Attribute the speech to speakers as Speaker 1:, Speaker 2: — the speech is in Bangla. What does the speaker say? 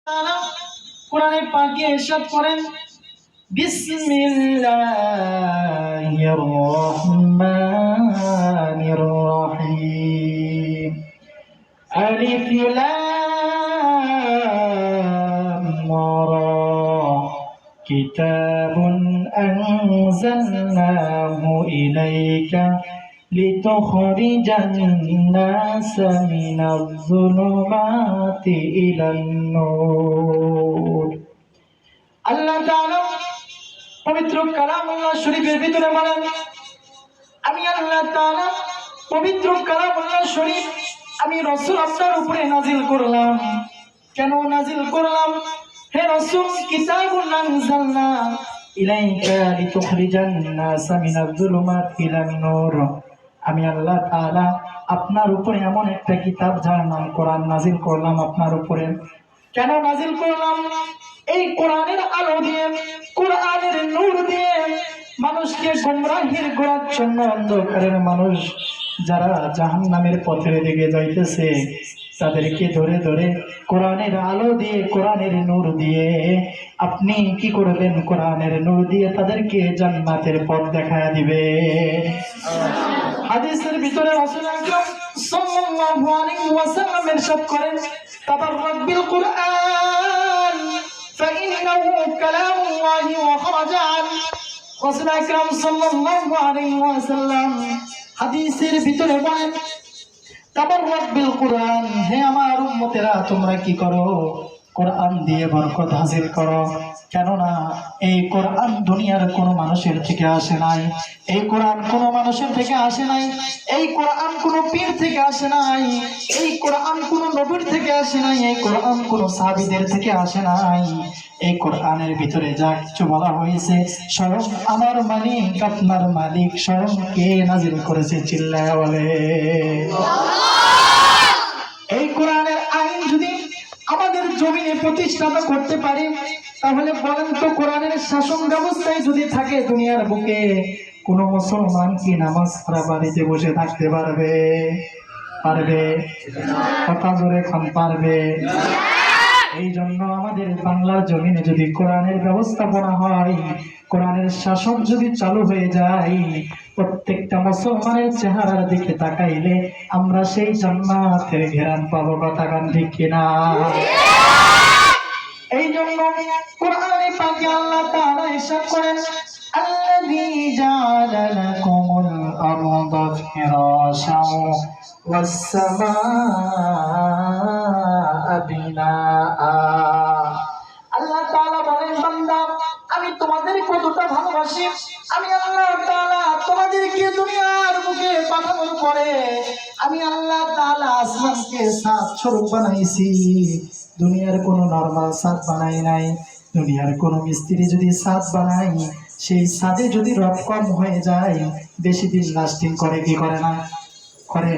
Speaker 1: তাআলা কোরআনে পাকে ইরশাদ করেন বিসমিল্লাহির রহমানির রহিম আলিফ লাম রা কিতাবুন আনজালনাহু ইলাইকা লিতুখরিজান নাসা মিনাজ যুলুমাতি ইলান নূর। আল্লাহ তাআলা পবিত্র কালামুল্লাহ শরীফের ভিতরে বলেন, আমি আল্লাহ তাআলা পবিত্র কালামুল্লাহ শরীফ আমি রাসূল আপনার উপরে নাজিল করলাম। কেন নাজিল করলাম? হে রাসূল, কিতাবুন আনজালনা ইলাইকা লিতুখরিজান নাসা মিনাজ যুলুমাতি ইলান নূর। আমি আল্লাহ তাআলা আপনার উপরে এমন একটা কিতাব যার নাম কোরআন নাজিল করলাম আপনার উপরে। কেন নাজিল করলাম? এই কোরআনের আলো দিয়ে, কোরআনের নূর দিয়ে মানুষকে গোমরাহির গোড়াচ্ছন্ন অন্ধকারের মানুষ যারা জাহান্নামের পথের দিকে যাইতেছে তাদেরকে ধরে ধরে কোরআনের আলো দিয়ে, কোরআনের নূর দিয়ে আপনি কি করবেন? কোরআনের নূর দিয়ে তাদেরকে জান্নাতের পথ দেখায় দিবে। হাদিসের ভিতরে রাসূল আকরাম সাল্লাল্লাহু আলাইহি ওয়াসাল্লাম ইরশাদ করেন, তাবাররাক বিল কুরআন ফাইন্নাহু কালামুল্লাহি ওয়া খারাজা আন। রাসূল আকরাম সাল্লাল্লাহু আলাইহি ওয়াসাল্লাম হাদিসের ভিতরে বলেন, তাবাররাক বিল কুরআন, হে আমার উম্মতেরা তোমরা কি করো? কোরআন দিয়ে বরকত হাসিল করো। কেননা এই কোরআন দুনিয়ার কোনো মানুষের থেকে আসে নাই, এই কোরআন কোনো মানুষের থেকে আসে নাই, এই কোরআন কোনো পীর থেকে আসে নাই, এই কোরআন কোনো নবীর থেকে আসে নাই, এই কোরআন কোনো সাহাবীদের থেকে আসে নাই। এই কোরআনের ভিতরে যা কিছু বলা হয়েছে স্বয়ং আমার মালিক, আপনার মালিক স্বয়ং কে নাজিল করেছে? চিল্লায়া বলে। এই কোরআনের আইন যদি আমাদের জমিনে প্রতিষ্ঠা করতে পারি, তাহলে বলেন তো কোরআনের শাসন ব্যবস্থায় যদি থাকে দুনিয়ার বুকে, কোন মুসলমান কি নামাজ পড়া বাড়িতে বসে থাকতে পারবে? পারবে? কথা জোরে খান, পারবে? এই জন্য আমাদের বাংলার জমিনে যদি কোরআনের ব্যবস্থাপনা হয়, কোরআনের শাসন যদি চালু হয়ে যায়, প্রত্যেকটা মুসলমানের চেহারার দিকে তাকাইলে আমরা সেই জান্নাতের ঘেরান পাবো। কথা কান ঠিক কিনা? এই জন্য কোরআনে পাকে আল্লাহ তাআলা ইরশাদ করেন, আল্লাযী জাআলা লাকুমুল আরদা ফিরাশাও ওয়াস সামাআ বিনাআ। আল্লাহ তাআলা বলেন, বান্দা আমি তোমাদের কতটা ভালোবাসি। আমি আল্লাহ তাআলা তোমাদেরকে দুনিয়ার বুকে পাঠানোর পরে আমি আল্লাহ তাআলা আসমানকে ছাদ স্বরূপ বানাইছি। দুনিয়ার কোনো নরমাল ছাদ বানাই নাই। দুনিয়ার কোনো মিস্ত্রি যদি ছাদ বানাই, সেই ছাদে যদি রড কম হয়ে যায় বেশি দিন লাস্টিং করে কি করে না? করে।